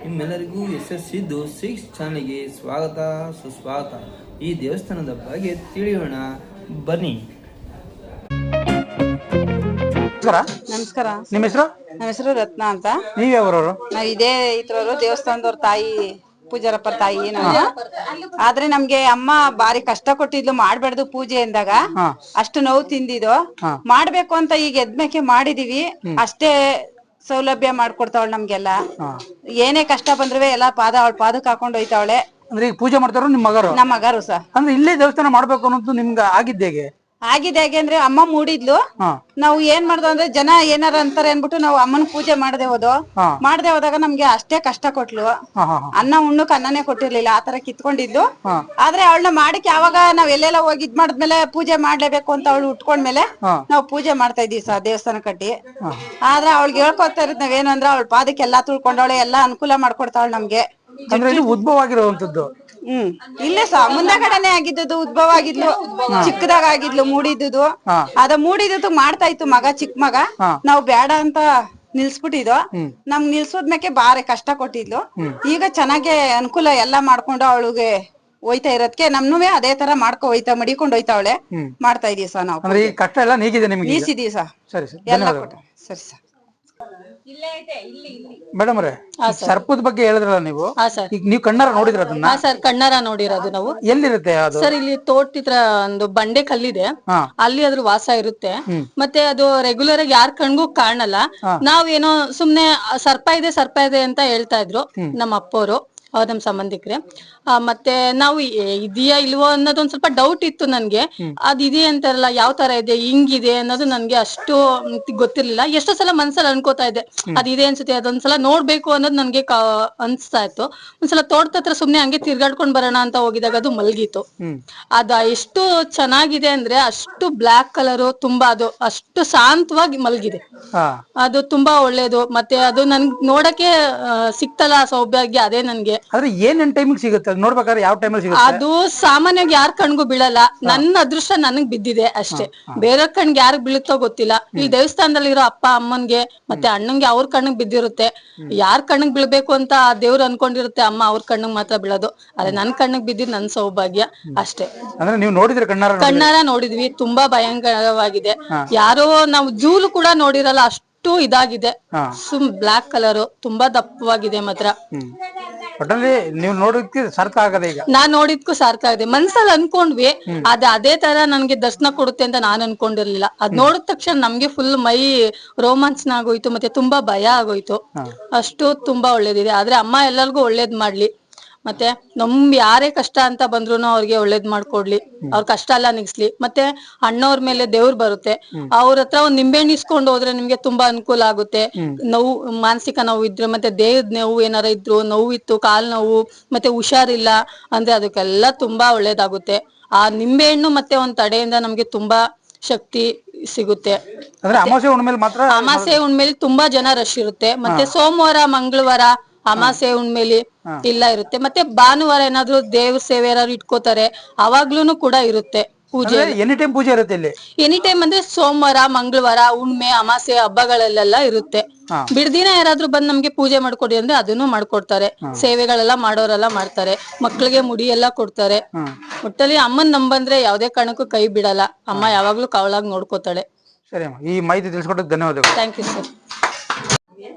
ನಿಮ್ಮೆಲ್ಲರಿಗೂ ಯಶಸ್ಸಿದ್ದು ಸಿಕ್ಸ್ ಚಾನಲ್ಗೆ ಸ್ವಾಗತ ಸುಸ್ವಾಗತ. ಈ ದೇವಸ್ಥಾನದ ಬಗ್ಗೆ ತಿಳಿಯೋಣ ಬನ್ನಿ. ನಮಸ್ಕಾರ. ನಿಮ್ಮ ಹೆಸರು? ನಮ್ಮ ಹೆಸರು ರತ್ನ ಅಂತ. ನೀವ್ ಯಾವ್ರವ್ರು? ನಾವ್ ಇದೇ ಇದ್ರವ್ರು, ದೇವಸ್ಥಾನದವ್ರ ತಾಯಿ, ಪೂಜಾರಪ್ಪ ತಾಯಿ ನಾವು. ಆದ್ರೆ ನಮ್ಗೆ ಅಮ್ಮ ಬಾರಿ ಕಷ್ಟ ಕೊಟ್ಟಿದ್ಲು, ಮಾಡ್ಬಾರ್ದು ಪೂಜೆ ಎಂದಾಗ. ಅಷ್ಟು ನೋವು ತಿಂದಿದ್ದು ಮಾಡ್ಬೇಕು ಅಂತ ಈಗ ಎದ್ಮೇಕೆ ಮಾಡಿದೀವಿ. ಅಷ್ಟೇ ಸೌಲಭ್ಯ ಮಾಡ್ಕೊಡ್ತಾವಳ ನಮ್ಗೆಲ್ಲ. ಏನೇ ಕಷ್ಟ ಬಂದ್ರು ಎಲ್ಲಾ ಅವಳ ಪಾದಕ್ ಹಾಕೊಂಡ್ ಹೋಯ್ತಾವಳೆ. ಅಂದ್ರೆ ಈಗ ಪೂಜೆ ಮಾಡ್ತಾರ ನಿಮ್ ಮಗರು? ನಮ್ಮ ಮಗರು ಸಹ. ಅಂದ್ರೆ ಇಲ್ಲೇ ದೇವಸ್ಥಾನ ಮಾಡ್ಬೇಕು ಅನ್ನೋದು ನಿಮ್ಗೆ ಆಗಿದ್ದೆ ಹೇಗೆ? ಆಗಿದೆ ಹೇಗೆ ಅಂದ್ರೆ ಅಮ್ಮ ಮೂಡಿದ್ಲು. ನಾವು ಏನ್ ಮಾಡ್ದು ಅಂದ್ರೆ ಜನ ಏನಾರ ಅಂತಾರೆ ಅನ್ಬಿಟ್ಟು ನಾವು ಅಮ್ಮನ ಪೂಜೆ ಮಾಡದೆ ಹೋದಾಗ ನಮ್ಗೆ ಅಷ್ಟೇ ಕಷ್ಟ ಕೊಟ್ಲು. ಅನ್ನ ಉಣ್ಣಕ್ ಅನ್ನನೇ ಕೊಟ್ಟಿರ್ಲಿಲ್ಲ, ಆತರ ಕಿತ್ಕೊಂಡಿದ್ದು. ಆದ್ರೆ ಅವಳನ್ನ ಮಾಡಕ್ ಯಾವಾಗ ನಾವ್ ಎಲ್ಲೆಲ್ಲ ಹೋಗಿ ಇದ್ ಮಾಡಿದ್ಮೇಲೆ ಪೂಜೆ ಮಾಡ್ಲೇಬೇಕು ಅಂತ ಅವಳು ಉಟ್ಕೊಂಡ್ಮೇಲೆ ನಾವು ಪೂಜೆ ಮಾಡ್ತಾ ಇದೀವಿ ಸಹ ದೇವಸ್ಥಾನ ಕಟ್ಟಿ. ಆದ್ರೆ ಅವಳಿಗೆ ಹೇಳ್ಕೊತಾ ಇರೋದ್ ನಾವೇನು ಅಂದ್ರೆ ಅವಳ ಪಾದಕ್ಕೆ ಎಲ್ಲಾ ತುಳ್ಕೊಂಡವಳೆ, ಎಲ್ಲಾ ಅನುಕೂಲ ಮಾಡ್ಕೊಡ್ತಾವಳು ನಮ್ಗೆ. ಉದ್ಭವ ಆಗಿರುವಂತದ್ದು ಇಲ್ಲೇ ಸಹ ಮುಂದಗಡೆನೆ ಆಗಿದ್ದು. ಉದ್ಭವ ಆಗಿದ್ಲು, ಚಿಕ್ಕದಾಗ ಆಗಿದ್ಲು ಮೂಡಿದ್ದು. ಅದ ಮೂಡಿದ್ದು ಮಾಡ್ತಾ ಇತ್ತು ಮಗ, ಚಿಕ್ಕ ಮಗ. ನಾವು ಬೇಡ ಅಂತ ನಿಲ್ಸ್ಬಿಟ್ಟಿದ್ವು. ನಮ್ಗ್ ನಿಲ್ಸೋದ್ಮೇಕೆ ಬಾರಿ ಕಷ್ಟ ಕೊಟ್ಟಿದ್ಲು. ಈಗ ಚೆನ್ನಾಗೆ ಅನುಕೂಲ ಎಲ್ಲಾ ಮಾಡ್ಕೊಂಡು ಅವಳಿಗೆ ಹೋಯ್ತಾ ಇರೋದಕ್ಕೆ ನಮ್ನು ಅದೇ ತರ ಮಡಿಕೊಂಡು ಹೋಯ್ತಾವಳೆ. ಮಾಡ್ತಾ ಇದೀವಿ ಸಹ ನಾವು. ಕಷ್ಟ ಎಲ್ಲ ನೀಗಿದೆ ನಿಮ್ಗೆ? ನೀಸಿದೀವಿ ಸಹ ಎಲ್ಲ ಕೊಟ್ಟ. ಸರಿ ಸರ್. ಮೇಡಮ್ ಅವರೇ, ಸರ್ಪದ ಬಗ್ಗೆ ಹೇಳಿದ್ರಲ್ಲ ನೀವು, ಈಗ ನೀವು ಕಣ್ಣಾರ ನೋಡಿದ್ರ ಅದನ್ನ? ಸರ್, ಕಣ್ಣಾರ ನೋಡಿರೋದು ನಾವು. ಎಲ್ಲಿರುತ್ತೆ ಅದು? ಸರ್, ಇಲ್ಲಿ ತೋಟದ ಒಂದು ಬಂಡೆ ಕಲ್ಲಿದೆ, ಅಲ್ಲಿ ಅದ್ರ ವಾಸ ಇರುತ್ತೆ. ಮತ್ತೆ ಅದು ರೆಗ್ಯುಲರ್ ಆಗಿ ಯಾರ್ ಕಣ್ಗೂ ಕಾಣಲ್ಲ. ನಾವೇನೋ ಸುಮ್ನೆ ಸರ್ಪ ಇದೆ ಅಂತ ಹೇಳ್ತಾ ಇದ್ರು ನಮ್ಮ ಅಪ್ಪವ್ರು, ಅವ್ರ ನಮ್ ಸಂಬಂಧಿಕರೇ. ಮತ್ತೆ ನಾವು ಇದೆಯಾ ಇಲ್ವೋ ಅನ್ನೋದೊಂದ್ ಸ್ವಲ್ಪ ಡೌಟ್ ಇತ್ತು ನನ್ಗೆ. ಅದಿದೆ ಅಂತಾರಲ್ಲ, ಯಾವ ತರ ಇದೆ, ಹಿಂಗಿದೆ ಅನ್ನೋದು ನನ್ಗೆ ಅಷ್ಟು ಗೊತ್ತಿರ್ಲಿಲ್ಲ. ಎಷ್ಟೋ ಸಲ ಮನ್ಸಲ್ಲಿ ಅನ್ಕೋತಾ ಇದ್ದೆ, ಅದಿದೆ ಅನ್ಸುತ್ತೆ, ಅದೊಂದ್ಸಲ ನೋಡ್ಬೇಕು ಅನ್ನೋದು ನನ್ಗೆ ಅನ್ಸ್ತಾ ಇತ್ತು. ಒಂದ್ಸಲ ತೋಟದ ಹತ್ರ ಸುಮ್ನೆ ಹಂಗೆ ತಿರ್ಗಾಡ್ಕೊಂಡ್ ಬರೋಣ ಅಂತ ಹೋಗಿದಾಗ ಅದು ಮಲ್ಗಿತ್ತು. ಅದ ಎಷ್ಟು ಚೆನ್ನಾಗಿದೆ ಅಂದ್ರೆ, ಅಷ್ಟು ಬ್ಲಾಕ್ ಕಲರು, ತುಂಬಾ ಅದು ಅಷ್ಟು ಶಾಂತವಾಗಿ ಮಲ್ಗಿದೆ. ಅದು ತುಂಬಾ ಒಳ್ಳೇದು. ಮತ್ತೆ ಅದು ನನ್ಗೆ ನೋಡಕ್ಕೆ ಸಿಕ್ತಲ್ಲ ಸೌಭಾಗ್ಯ, ಅದೇ ನನ್ಗೆ. ಆದ್ರೆ ಏನೇನ್ ಟೈಮಿಗೆ ಸಿಗುತ್ತೆ ನೋಡ್ಬೇಕಾದ್ರೆ? ಯಾವ ಟೈಮಲ್ಲಿ ಸಿಗುತ್ತೆ ಅದು? ಸಾಮಾನ್ಯವಾಗಿ ಯಾರ ಕಣ್ಗೂ ಬೀಳಲ್ಲ. ನನ್ನ ಅದೃಷ್ಟ ನನಗ್ ಬಿದ್ದಿದೆ ಅಷ್ಟೇ. ಬೇರೆ ಕಣ್ಗೆ ಯಾರಿಗ್ ಬೀಳುತ್ತೋ ಗೊತ್ತಿಲ್ಲ. ಇಲ್ಲಿ ದೇವಸ್ಥಾನದಲ್ಲಿ ಇರೋ ಅಪ್ಪ ಅಮ್ಮನ್ಗೆ ಮತ್ತೆ ಅಣ್ಣಂಗೆ ಅವ್ರ ಕಣ್ಣಿಗೆ ಬಿದ್ದಿರುತ್ತೆ. ಯಾರ್ ಕಣ್ಣಿಗೆ ಬೀಳ್ಬೇಕು ಅಂತ ದೇವ್ರು ಅನ್ಕೊಂಡಿರುತ್ತೆ, ಅಮ್ಮ ಅವ್ರ ಕಣ್ಣಿಗೆ ಮಾತ್ರ ಬೀಳೋದು. ಆದ್ರೆ ನನ್ ಕಣ್ಣಿಗೆ ಬಿದ್ದಿದ್ ನನ್ ಸೌಭಾಗ್ಯ ಅಷ್ಟೇ. ಅಂದ್ರೆ ನೀವು ನೋಡಿದ್ರೆ ಕಣ್ಣಾರ ನೋಡಿದ್ವಿ, ತುಂಬಾ ಭಯಂಕರವಾಗಿದೆ. ಯಾರೋ ನಾವು ಜೂಲು ಕೂಡ ನೋಡಿರಲ್ಲ, ಅಷ್ಟು ಇದಾಗಿದೆ. ಬ್ಲಾಕ್ ಕಲರ್, ತುಂಬಾ ದಪ್ಪವಾಗಿದೆ ಮಾತ್ರ. ಒಟ್ಟಲ್ಲಿ ನೀವು ನೋಡೋದಕ್ಕೆ ಸಾರ್ಥ ಆಗದೆ. ಈಗ ನಾನ್ ನೋಡಿದ್ಕು ಸಾರ್ಥ ಆಗಿದೆ. ಮನ್ಸಲ್ಲಿ ಅನ್ಕೊಂಡ್ವಿ, ಅದೇ ತರ ನನ್ಗೆ ದರ್ಶನ ಕೊಡುತ್ತೆ ಅಂತ ನಾನ್ ಅನ್ಕೊಂಡಿರ್ಲಿಲ್ಲ. ಅದ್ ನೋಡಿದ ತಕ್ಷಣ ನಮ್ಗೆ ಫುಲ್ ಮೈ ರೋಮಾಂಚನ ಆಗೋಯ್ತು, ಮತ್ತೆ ತುಂಬಾ ಭಯ ಆಗೋಯ್ತು. ಅಷ್ಟು ತುಂಬಾ ಒಳ್ಳೇದಿದೆ. ಆದ್ರೆ ಅಮ್ಮ ಎಲ್ಲರಿಗೂ ಒಳ್ಳೇದ್ ಮಾಡ್ಲಿ. ಮತ್ತೆ ಯಾರೇ ಕಷ್ಟ ಅಂತ ಬಂದ್ರು ಅವ್ರಿಗೆ ಒಳ್ಳೇದ್ ಮಾಡ್ಕೊಡ್ಲಿ, ಅವ್ರ ಕಷ್ಟ ಎಲ್ಲ ನಿಗ್ಸ್ಲಿ. ಮತ್ತೆ ಅಣ್ಣವ್ರ ಮೇಲೆ ದೇವ್ರು ಬರುತ್ತೆ, ಅವ್ರ ಹತ್ರ ಒಂದ್ ನಿಂಬೆಹಣ್ಣು ಇಸ್ಕೊಂಡು ಹೋದ್ರೆ ನಿಮ್ಗೆ ತುಂಬಾ ಅನುಕೂಲ ಆಗುತ್ತೆ. ನೋವು, ಮಾನಸಿಕ ನೋವು ಇದ್ರೆ, ಮತ್ತೆ ದೇಹದ ನೋವು ಏನಾರ ಇದ್ರು, ನೋವಿತ್ತು, ಕಾಲ್ ನೋವು, ಮತ್ತೆ ಹುಷಾರಿಲ್ಲ ಅಂದ್ರೆ ಅದಕ್ಕೆಲ್ಲ ತುಂಬಾ ಒಳ್ಳೇದಾಗುತ್ತೆ. ಆ ನಿಂಬೆಹಣ್ಣು ಮತ್ತೆ ಒಂದ್ ತಡೆಯಿಂದ ನಮ್ಗೆ ತುಂಬಾ ಶಕ್ತಿ ಸಿಗುತ್ತೆ. ಅಮಾಸೆ ಹುಣ್ಮೇಲಿ ತುಂಬಾ ಜನ ರಶ್ ಇರುತ್ತೆ. ಮತ್ತೆ ಸೋಮವಾರ, ಮಂಗಳವಾರ, ಅಮಾಸೆ ಹುಣ್ಮೇಲಿ ಇಲ್ಲ ಇರುತ್ತೆ. ಮತ್ತೆ ಭಾನುವಾರ ಏನಾದ್ರು ದೇವ್ರ ಸೇವೆ ಯಾರು ಇಟ್ಕೋತಾರೆ, ಅವಾಗ್ಲೂನು ಕೂಡ ಇರುತ್ತೆ ಪೂಜೆ. ಎನಿ ಟೈಮ್ ಪೂಜೆ ಇರುತ್ತೆ ಇಲ್ಲಿ? ಎನಿ ಟೈಮ್ ಅಂದ್ರೆ ಸೋಮವಾರ, ಮಂಗಳವಾರ, ಹುಣ್ಮೆ, ಅಮಾಸೆ ಹಬ್ಬಗಳಲ್ಲೆಲ್ಲ ಇರುತ್ತೆ. ಬಿಡ್ದಿನ ಯಾರಾದ್ರೂ ಬಂದ್ ನಮ್ಗೆ ಪೂಜೆ ಮಾಡ್ಕೊಡಿ ಅಂದ್ರೆ ಅದನ್ನು ಮಾಡ್ಕೊಡ್ತಾರೆ. ಸೇವೆಗಳೆಲ್ಲ ಮಾಡೋರೆಲ್ಲ ಮಾಡ್ತಾರೆ. ಮಕ್ಳಿಗೆ ಮುಡಿ ಎಲ್ಲಾ ಕೊಡ್ತಾರೆ. ಒಟ್ಟಲ್ಲಿ ಅಮ್ಮನ್ ನಂಬಂದ್ರೆ ಯಾವ್ದೇ ಕಾರಣಕ್ಕೂ ಕೈ ಬಿಡಲ್ಲ. ಅಮ್ಮ ಯಾವಾಗ್ಲೂ ಕವಳಾಗಿ ನೋಡ್ಕೋತಾಳೆ. ಸರಿ, ಈ ಮಾಹಿತಿ ತಿಳಿಸ್ಕೊಟ್ಟಕ್ಕೆ ಧನ್ಯವಾದಗಳು. Thank you sir.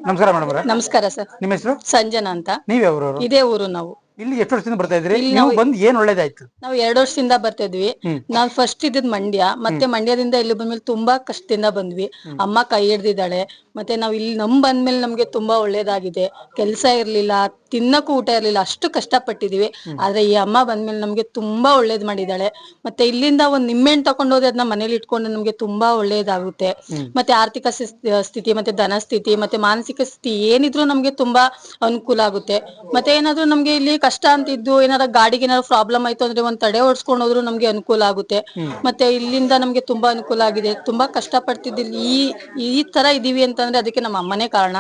ನಮಸ್ಕಾರ ಮೇಡಮ್. ನಮಸ್ಕಾರ ಸರ್. ನಿಮ್ಮ ಹೆಸರು? ಸಂಜನಾ ಅಂತ. ನೀವ್ ಯಾವ್ರು? ಇದೇ ಊರು ನಾವು. ಇಲ್ಲಿ ಎಷ್ಟು ವರ್ಷದಿಂದ ಬರ್ತಾ ಇದ್ರಿ? ನೀವು ಬಂದ್ ಏನ್ ಒಳ್ಳೇದಾಯ್ತು? ನಾವು 2 ವರ್ಷದಿಂದ ಬರ್ತಿದ್ವಿ. ನಾವ್ ಫಸ್ಟ್ ಇದ್ದಿದ್ ಮಂಡ್ಯ, ಮತ್ತೆ ಮಂಡ್ಯದಿಂದ ಇಲ್ಲಿ ಬಂದ್ಮೇಲೆ ತುಂಬಾ ಕಷ್ಟದಿಂದ ಬಂದ್ವಿ. ಅಮ್ಮ ಕೈ ಹಿಡ್ದಿದ್ದಾಳೆ. ಮತ್ತೆ ನಾವ್ ಇಲ್ಲಿ ಬಂದ್ಮೇಲೆ ನಮ್ಗೆ ತುಂಬಾ ಒಳ್ಳೇದಾಗಿದೆ. ಕೆಲ್ಸ ಇರ್ಲಿಲ್ಲ, ತಿನ್ನಕ್ಕೂ ಊಟ ಇರ್ಲಿಲ್ಲ, ಅಷ್ಟು ಕಷ್ಟ ಪಟ್ಟಿದೀವಿ. ಆದ್ರೆ ಈ ಅಮ್ಮ ಬಂದ್ಮೇಲೆ ನಮ್ಗೆ ತುಂಬಾ ಒಳ್ಳೇದ್ ಮಾಡಿದಾಳೆ. ಮತ್ತೆ ಇಲ್ಲಿಂದ ಒಂದ್ ನಿಂಬೆಹಣ್ಣು ತಕೊಂಡೋದ್ರೆ ಅದನ್ನ ಮನೇಲಿ ಇಟ್ಕೊಂಡು ನಮ್ಗೆ ತುಂಬಾ ಒಳ್ಳೇದಾಗುತ್ತೆ. ಮತ್ತೆ ಆರ್ಥಿಕ ಸ್ಥಿತಿ, ಮತ್ತೆ ಧನ ಸ್ಥಿತಿ, ಮತ್ತೆ ಮಾನಸಿಕ ಸ್ಥಿತಿ ಏನಿದ್ರು ನಮ್ಗೆ ತುಂಬಾ ಅನುಕೂಲ ಆಗುತ್ತೆ. ಮತ್ತೆ ಏನಾದ್ರು ನಮ್ಗೆ ಇಲ್ಲಿ ಕಷ್ಟ ಅಂತಿದ್ದು, ಏನಾದ್ರು ಗಾಡಿಗೆ ಏನಾದ್ರು ಪ್ರಾಬ್ಲಮ್ ಆಯ್ತು ಅಂದ್ರೆ ಒಂದ್ ತಡೆ ಓಡಿಸ್ಕೊಂಡು ಹೋದ್ರು ನಮ್ಗೆ ಅನುಕೂಲ ಆಗುತ್ತೆ. ಮತ್ತೆ ಇಲ್ಲಿಂದ ನಮ್ಗೆ ತುಂಬಾ ಅನುಕೂಲ ಆಗಿದೆ. ತುಂಬಾ ಕಷ್ಟ ಪಡ್ತಿದ್ದಿಲ್ಲ, ಈ ತರ ಇದೀವಿ ಅಂತಂದ್ರೆ ಅದಕ್ಕೆ ನಮ್ಮ ಅಮ್ಮನೇ ಕಾರಣ.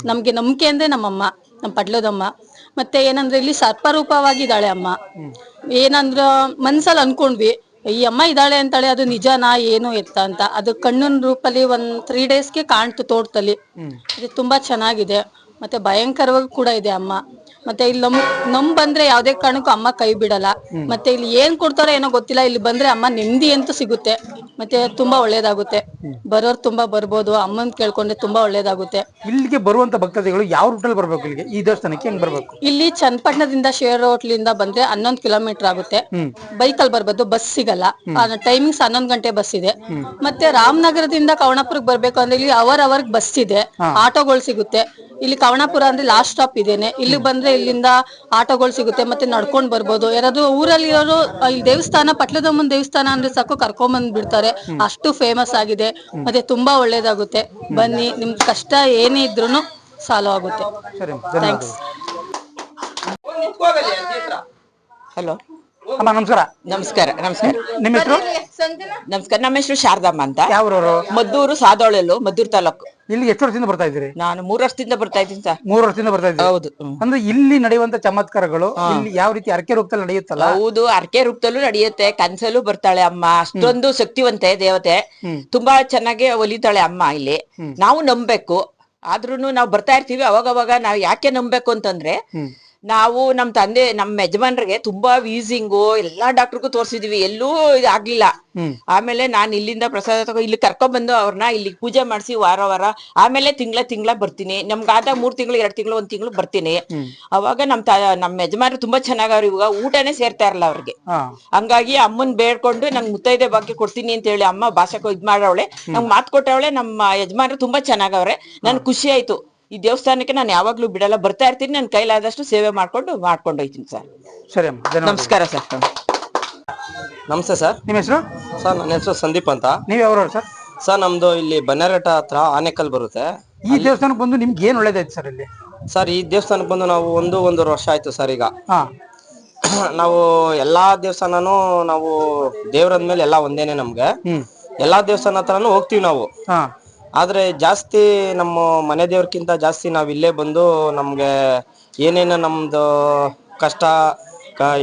ನಮ್ಗೆ ನಂಬಿಕೆ ಅಂದ್ರೆ ನಮ್ಮಮ್ಮ, ನಮ್ ಪಡ್ಲದಮ್ಮ. ಮತ್ತೆ ಏನಂದ್ರೆ ಇಲ್ಲಿ ಸರ್ಪರೂಪವಾಗಿದ್ದಾಳೆ ಅಮ್ಮ. ಏನಂದ್ರ ಮನ್ಸಲ್ಲಿ ಅನ್ಕೊಂಡ್ವಿ, ಈ ಅಮ್ಮ ಇದ್ದಾಳೆ ಅಂತಾಳೆ, ಅದು ನಿಜನಾ ಏನು ಎತ್ತ ಅಂತ. ಅದು ಕಣ್ಣಿನ ರೂಪಲ್ಲಿ ಒಂದ್ 3 daysಗೆ ಕಾಣ್ತು ತೋಟದಲ್ಲಿ. ಇದು ತುಂಬಾ ಚೆನ್ನಾಗಿದೆ. ಮತ್ತೆ ಭಯಂಕರವಾಗಿ ಕೂಡ ಇದೆ ಅಮ್ಮ. ಮತ್ತೆ ಇಲ್ಲಿ ನಮ್ ಬಂದ್ರೆ ಯಾವ್ದೇ ಕಾರಣಕ್ಕೂ ಅಮ್ಮ ಕೈ ಬಿಡಲ್ಲ. ಮತ್ತೆ ಇಲ್ಲಿ ಏನ್ ಕೊಡ್ತಾರೋ ಏನೋ ಗೊತ್ತಿಲ್ಲ, ಇಲ್ಲಿ ಬಂದ್ರೆ ಅಮ್ಮ ನೆಮ್ಮದಿ ಅಂತೂ ಸಿಗುತ್ತೆ. ಮತ್ತೆ ತುಂಬಾ ಒಳ್ಳೇದಾಗುತ್ತೆ. ಬರೋರು ತುಂಬಾ ಬರ್ಬೋದು, ಅಮ್ಮನ್ ಕೇಳ್ಕೊಂಡ್ರೆ ತುಂಬಾ ಒಳ್ಳೇದಾಗುತ್ತೆ. ಇಲ್ಲಿಗೆ ಬರುವಂತ ಭಕ್ತಾದಿಗಳು ಯಾವ ರೂಟಲ್ಲಿ ಬರ್ಬೇಕು? ಇಲ್ಲಿಗೆ ಈ ದೇವಸ್ಥಾನಕ್ಕೆ ಹೆಂಗ್ ಬರ್ಬೇಕು? ಇಲ್ಲಿ ಚನ್ನಪಟ್ಟಣದಿಂದ ಶೇರ್ ಹೋಟ್ಲಿಂದ ಬಂದ್ರೆ 11 ಕಿಲೋಮೀಟರ್ ಆಗುತ್ತೆ. ಬೈಕಲ್ಲಿ ಬರ್ಬೋದು, ಬಸ್ ಸಿಗಲ್ಲ. ಟೈಮಿಂಗ್ಸ್ 11 ಗಂಟೆ ಬಸ್ ಇದೆ. ಮತ್ತೆ ರಾಮನಗರದಿಂದ ಕವಣಾಪುರಕ್ಕೆ ಬರ್ಬೇಕು ಅಂದ್ರೆ ಇಲ್ಲಿ ಅವರ್ ಬಸ್ ಇದೆ, ಆಟೋಗಳು ಸಿಗುತ್ತೆ. ಇಲ್ಲಿ ಕವಣಾಪುರ ಅಂದ್ರೆ ಲಾಸ್ಟ್ ಸ್ಟಾಪ್ ಇದೇನೆ. ಇಲ್ಲಿ ಬಂದ್ರೆ ಇಲ್ಲಿಂದ ಆಟೋಗಳು ಸಿಗುತ್ತೆ, ಮತ್ತೆ ನಡ್ಕೊಂಡ್ ಬರ್ಬೋದು. ಯಾರಾದ್ರೂ ಊರಲ್ಲಿ ಇರೋರು ಈ ದೇವಸ್ಥಾನ ಪಟ್ಲದಮ್ಮನ ದೇವಸ್ಥಾನ ಅಂದ್ರೆ ಸಾಕು ಕರ್ಕೊಂಡ್ ಬಿಡ್ತಾರೆ, ಅಷ್ಟು ಫೇಮಸ್ ಆಗಿದೆ. ಮತ್ತೆ ತುಂಬಾ ಒಳ್ಳೇದಾಗುತ್ತೆ. ಬನ್ನಿ, ನಿಮ್ ಕಷ್ಟ ಏನೇ ಇದ್ರು ಸಾಲ್ವ್ ಆಗುತ್ತೆ. ಥ್ಯಾಂಕ್ಸ್. ಹಲೋ ಅಮ್ಮ ನಮಸ್ಕಾರ. ನಮಸ್ಕಾರ. ನಮಸ್ಕಾರ. ನಿಮ್ಮ ಹೆಸರು? ನಮಸ್ಕಾರ. ನಮ್ಮ ಹೆಸರು ಶಾರದಮ್ಮ ಅಂತ. ಯಾವ್ರವರು? ಮದ್ದೂರು ಸಾದೋಳೆಲು, ಮದ್ದೂರು ತಾಲೂಕು. ಇಲ್ಲಿ ಎಷ್ಟು ವರ್ಷದಿಂದ ಬರ್ತಾ ಇದ್ದೀರಿ? ನಾನು 3 ವರ್ಷದಿಂದ ಬರ್ತಾ ಇದ್ದೀನಿ ಸರ್. 3 ವರ್ಷದಿಂದ ಬರ್ತಾ ಇದ್ದೀರಿ? ಹೌದು. ಅಂದ್ರೆ ಇಲ್ಲಿ ನಡೆಯುವಂತ ಚಮತ್ಕಾರಗಳು ಇಲ್ಲಿ ಯಾವ ರೀತಿ ಅರಕೆ ರೂಪದಲ್ಲಿ ನಡೆಯುತ್ತಲ್ಲ? ಹೌದು, ಅರ್ಕೆ ರೂಪದಲ್ಲೂ ನಡೆಯುತ್ತೆ, ಕನ್ಸಲ್ಲೂ ಬರ್ತಾಳೆ ಅಮ್ಮ. ಅಷ್ಟೊಂದು ಶಕ್ತಿವಂತೆ ದೇವತೆ, ತುಂಬಾ ಚೆನ್ನಾಗಿ ಒಲಿತಾಳೆ ಅಮ್ಮ. ಇಲ್ಲಿ ನಾವು ನಂಬೇಕು, ಆದ್ರೂನು ನಾವು ಬರ್ತಾ ಇರ್ತೀವಿ. ಅವಾಗವಾಗ ನಾವು ಯಾಕೆ ನಂಬೇಕು ಅಂತಂದ್ರೆ, ನಾವು ನಮ್ ತಂದೆ ನಮ್ಮ ಯಜಮಾನ್ರಿಗೆ ತುಂಬಾ ವೀಸಿಂಗು ಎಲ್ಲಾ ಡಾಕ್ಟರ್ಗೂ ತೋರ್ಸಿದ್ವಿ, ಎಲ್ಲೂ ಆಗ್ಲಿಲ್ಲ. ಆಮೇಲೆ ನಾನು ಇಲ್ಲಿಂದ ಪ್ರಸಾದ ತಗೋ ಇಲ್ಲಿ ಕರ್ಕೊಂಡ್ ಬಂದು ಅವ್ರನ್ನ ಇಲ್ಲಿ ಪೂಜೆ ಮಾಡಿಸಿ ವಾರ ಆಮೇಲೆ ತಿಂಗಳ ಬರ್ತೀನಿ. ನಮ್ಗಾದ 3 ತಿಂಗಳು 2 ತಿಂಗಳು 1 ತಿಂಗಳು ಬರ್ತೀನಿ. ಅವಾಗ ನಮ್ಮ ಯಜಮಾನ್ರು ತುಂಬಾ ಚೆನ್ನಾಗವ್ರು. ಇವಾಗ ಊಟನೇ ಸೇರ್ತಾ ಇರಲ್ಲ ಅವ್ರಿಗೆ. ಹಂಗಾಗಿ ಅಮ್ಮನ್ ಬೇಡ್ಕೊಂಡು ನಂಗೆ ಮುತ್ತೈದೆ ಬಾಕಿ ಕೊಡ್ತೀನಿ ಅಂತ ಹೇಳಿ ಅಮ್ಮ ಭಾಷೆಗೂ ಇದ್ ಮಾಡವಳೆ, ನಂಗೆ ಮಾತು ಕೊಟ್ಟವಳೆ. ನಮ್ಮ ಯಜಮಾನ್ರು ತುಂಬಾ ಚೆನ್ನಾಗವ್ರೆ, ನನ್ ಖುಷಿ ಆಯ್ತು. ಈ ದೇವಸ್ಥಾನಕ್ಕೆ ನಾನು ಯಾವಾಗ್ಲೂ ಬಿಡಲ್ಲ, ಬರ್ತಾ ಇರ್ತೀನಿ. ನನ್ ಕೈಲಾದಷ್ಟು ಸೇವೆ ಮಾಡ್ಕೊಂಡು ಹೋಯ್ತೀನಿ ಸರ್. ಸರಿ, ನಮಸ್ಕಾರ ಸರ್. ನಮಸ್ತೆ ಸರ್. ನಿಮ್ಮ ಹೆಸರು? ಸರ್ ನನ್ನ ಹೆಸರು ಸಂದೀಪ್ ಅಂತ. ನೀವ್ ಯಾವ್ರವ್ರು ಸರ್? ಸರ್ ನಮ್ದು ಇಲ್ಲಿ ಬನ್ನೇರಘಟ್ಟ ಹತ್ರ ಆನೆಕಲ್ ಬರುತ್ತೆ. ಈ ದೇವಸ್ಥಾನಕ್ಕೆ ಬಂದು ನಿಮ್ಗೆ ಏನ್ ಒಳ್ಳೇದಾಯ್ತು ಸರ್ ಇಲ್ಲಿ? ಸರ್ ಈ ದೇವಸ್ಥಾನಕ್ಕೆ ಬಂದು ನಾವು ಒಂದೂವರೆ ವರ್ಷ ಆಯ್ತು ಸರ್. ಈಗ ನಾವು ಎಲ್ಲಾ ದೇವಸ್ಥಾನನು ನಾವು ದೇವ್ರಂದ್ಮೇಲೆ ಎಲ್ಲಾ ಒಂದೇನೆ ನಮ್ಗೆ. ಎಲ್ಲಾ ದೇವಸ್ಥಾನ ಹತ್ರನು ಹೋಗ್ತೀವಿ ನಾವು. ಆದ್ರೆ ಜಾಸ್ತಿ ನಮ್ಮ ಮನೆ ದೇವ್ರಕ್ಕಿಂತ ಜಾಸ್ತಿ ನಾವ್ ಇಲ್ಲೇ ಬಂದು ನಮ್ಗೆ ಏನೇನು ನಮ್ದು ಕಷ್ಟ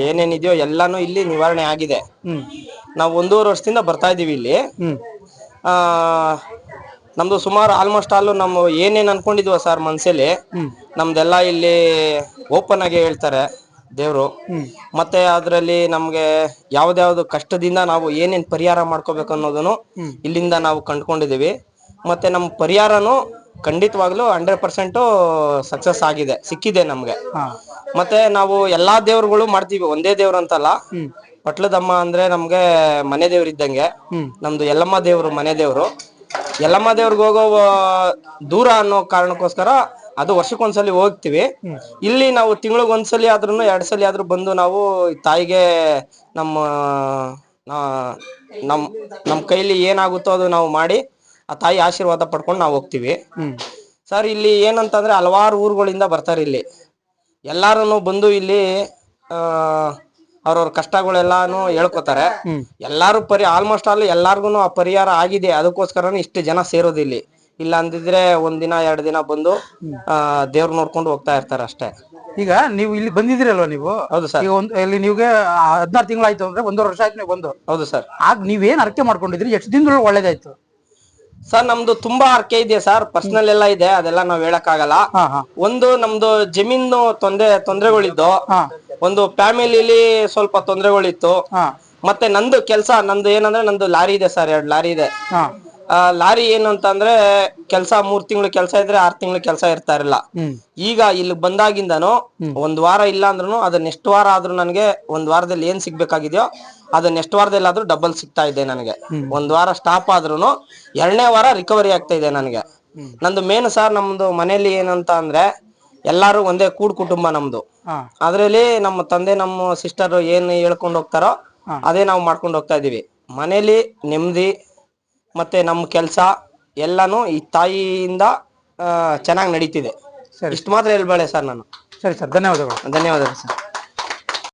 ಏನೇನಿದೆಯೋ ಎಲ್ಲಾನು ಇಲ್ಲಿ ನಿವಾರಣೆ ಆಗಿದೆ. ನಾವು 1.5 ವರ್ಷದಿಂದ ಬರ್ತಾ ಇದೀವಿ ಇಲ್ಲಿ. ನಮ್ದು ಸುಮಾರು ಆಲ್ಮೋಸ್ಟ್ ಆಲ್ ನಾವು ಏನೇನ್ ಅನ್ಕೊಂಡಿದ್ವ ಸರ್ ಮನ್ಸಲ್ಲಿ, ನಮ್ದೆಲ್ಲಾ ಇಲ್ಲಿ ಓಪನ್ ಆಗಿ ಹೇಳ್ತಾರೆ ದೇವ್ರು. ಮತ್ತೆ ಅದ್ರಲ್ಲಿ ನಮ್ಗೆ ಯಾವ್ದಾವ್ದು ಕಷ್ಟದಿಂದ ನಾವು ಏನೇನ್ ಪರಿಹಾರ ಮಾಡ್ಕೋಬೇಕು ಅನ್ನೋದನ್ನು ಇಲ್ಲಿಂದ ನಾವು ಕಂಡ್ಕೊಂಡಿದೀವಿ. ಮತ್ತೆ ನಮ್ಮ ಪರಿಹಾರನು ಖಂಡಿತವಾಗ್ಲೂ 100% ಸಕ್ಸಸ್ ಆಗಿದೆ, ಸಿಕ್ಕಿದೆ ನಮ್ಗೆ. ಮತ್ತೆ ನಾವು ಎಲ್ಲಾ ದೇವ್ರುಗಳು ಮಾಡ್ತೀವಿ, ಒಂದೇ ದೇವ್ರು ಅಂತಲ್ಲ. ಪಟ್ಲದಮ್ಮ ಅಂದ್ರೆ ನಮ್ಗೆ ಮನೆ ದೇವ್ರು ಇದ್ದಂಗೆ. ನಮ್ದು ಯಲ್ಲಮ್ಮ ದೇವ್ರು ಮನೆ ದೇವ್ರು. ಯಲ್ಲಮ್ಮ ದೇವ್ರಿಗೆ ಹೋಗೋ ದೂರ ಅನ್ನೋ ಕಾರಣಕ್ಕೋಸ್ಕರ ಅದು ವರ್ಷಕ್ಕೊಂದ್ಸಲಿ ಹೋಗ್ತಿವಿ. ಇಲ್ಲಿ ನಾವು ತಿಂಗಳಿಗೊಂದ್ಸಲಿ ಆದ್ರೂ 2 ಸಲ ಆದ್ರೂ ಬಂದು ನಾವು ತಾಯಿಗೆ ನಮ್ಮ ಕೈಲಿ ಏನಾಗುತ್ತೋ ಅದು ನಾವು ಮಾಡಿ ಆ ತಾಯಿ ಆಶೀರ್ವಾದ ಪಡ್ಕೊಂಡು ನಾವು ಹೋಗ್ತಿವಿ ಸರ್. ಇಲ್ಲಿ ಏನಂತಂದ್ರೆ ಹಲವಾರು ಊರುಗಳಿಂದ ಬರ್ತಾರೆ ಇಲ್ಲಿ. ಎಲ್ಲಾರು ಬಂದು ಇಲ್ಲಿ ಅವ್ರವ್ರ ಕಷ್ಟಗಳೆಲ್ಲಾನು ಹೇಳ್ಕೊತಾರೆ. ಎಲ್ಲಾರು ಆಲ್ಮೋಸ್ಟ್ ಆಲ್ ಎಲ್ಲಾರ್ಗು ಆ ಪರಿಹಾರ ಆಗಿದೆ. ಅದಕ್ಕೋಸ್ಕರನೇ ಇಷ್ಟು ಜನ ಸೇರೋದಿಲ್ಲಿ. ಇಲ್ಲ ಅಂದಿದ್ರೆ 1 ದಿನ 2 ದಿನ ಬಂದು ದೇವ್ರ ನೋಡ್ಕೊಂಡು ಹೋಗ್ತಾ ಇರ್ತಾರೆ ಅಷ್ಟೇ. ಈಗ ನೀವು ಇಲ್ಲಿ ಬಂದಿದ್ದೀರಲ್ವಾ ನೀವು? ಹೌದು ಸರ್. ಇಲ್ಲಿ ನೀವ್ಗೆ 16 ತಿಂಗಳಾಯ್ತು ಅಂದ್ರೆ 1.5 ವರ್ಷ ಆಯ್ತು ನೀವು ಬಂದು? ಹೌದು ಸರ್. ಆಗ ನೀವೇನ್ ಅರ್ಕೆ ಮಾಡ್ಕೊಂಡಿದ್ರಿ? ಎಷ್ಟು ದಿನದೊಳಗೆ ಒಳ್ಳೇದಾಯ್ತು ಸರ್? ನಮ್ದು ತುಂಬಾ ಅರ್ಕೆ ಇದೆ ಸರ್, ಪರ್ಸನಲ್ ಎಲ್ಲ ಇದೆ, ಅದೆಲ್ಲ ನಾವ್ ಹೇಳಕ್ ಆಗಲ್ಲ. ಒಂದು ನಮ್ದು ಜಮೀನು ತೊಂದರೆಗಳಿದ್ದು, ಒಂದು ಫ್ಯಾಮಿಲಿಲಿ ಸ್ವಲ್ಪ ತೊಂದರೆಗಳಿತ್ತು. ಮತ್ತೆ ನಂದು ನಂದು ಏನಂದ್ರೆ ನಂದು ಲಾರಿ ಇದೆ ಸರ್, 2 ಲಾರಿ ಇದೆ. ಲಾರಿ ಏನು ಅಂತ ಅಂದ್ರೆ 3 ತಿಂಗಳು ಕೆಲಸ ಇದ್ರೆ 6 ತಿಂಗಳು ಕೆಲಸ ಇರ್ತಾ ಇರಲ್ಲ. ಈಗ ಇಲ್ಲಿ ಬಂದಾಗಿಂದನು 1 ವಾರ ಇಲ್ಲ ಅಂದ್ರೂ ಅದ ನೆಕ್ಸ್ಟ್ ವಾರ ಆದ್ರೂ ನನಗೆ 1 ವಾರದಲ್ಲಿ ಏನ್ ಸಿಗ್ಬೇಕಾಗಿದೆಯೋ ಅದ ನೆಕ್ಸ್ಟ್ ವಾರದಲ್ಲಿ ಆದ್ರೂ ಡಬಲ್ ಸಿಗ್ತಾ ಇದೆ ನನಗೆ. 1 ವಾರ ಸ್ಟಾಪ್ ಆದ್ರೂನು 2ನೇ ವಾರ ರಿಕವರಿ ಆಗ್ತಾ ಇದೆ ನನಗೆ. ನಂದು ಮೇನ್ ಸರ್, ನಮ್ದು ಮನೇಲಿ ಏನಂತ ಅಂದ್ರೆ ಎಲ್ಲಾರು ಒಂದೇ ಕೂಡ್ ಕುಟುಂಬ ನಮ್ದು. ಅದ್ರಲ್ಲಿ ನಮ್ಮ ತಂದೆ ನಮ್ಮ ಸಿಸ್ಟರ್ ಏನ್ ಹೇಳ್ಕೊಂಡು ಹೋಗ್ತಾರೋ ಅದೇ ನಾವು ಮಾಡ್ಕೊಂಡು ಹೋಗ್ತಾ ಇದೀವಿ. ಮನೇಲಿ ನೆಮ್ಮದಿ ಮತ್ತೆ ನಮ್ಮ ಕೆಲಸ ಎಲ್ಲಾನು ಈ ತಾಯಿಯಿಂದ ಚೆನ್ನಾಗಿ ನಡೀತಿದೆ. ಇಷ್ಟು ಮಾತ್ರ ಹೇಳ್ಬೇಳೆ ಸರ್ ನಾನು. ಸರಿ ಸರ್, ಧನ್ಯವಾದಗಳು. ಧನ್ಯವಾದಗಳು ಸರ್.